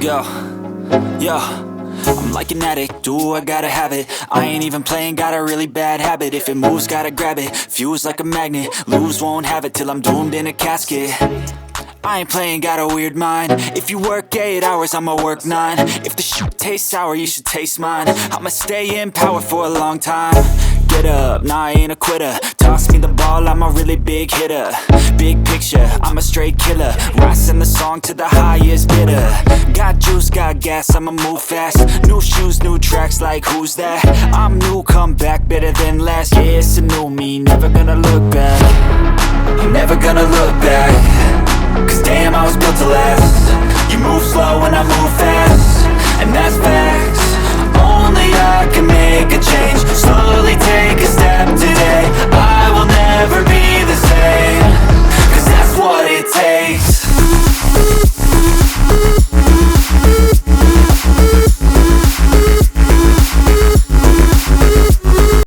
Let's go. Yo, I'm like an addict, do I gotta have it. I ain't even playing, got a really bad habit. If it moves, gotta grab it, fuse like a magnet. Lose, won't have it till I'm doomed in a casket. I ain't playing, got a weird mind. If you work 8 hours, I'ma work 9. If the shit tastes sour, you should taste mine. I'ma stay in power for a long time. Get up, nah, I ain't a quitter. Toss me the ball, I'm a really big hitter. Big picture, I'm a straight killer. Rising the song to the highest bidder. Got juice, got gas, I'ma move fast. New shoes, new tracks, like who's that? I'm new, come back, better than last. Yeah, it's a new me, never gonna look back. I'm never gonna look back. Cause damn, I was built to last. You move slow and I move fast, and that's facts. Only I can make a change. Slowly take a step today. I will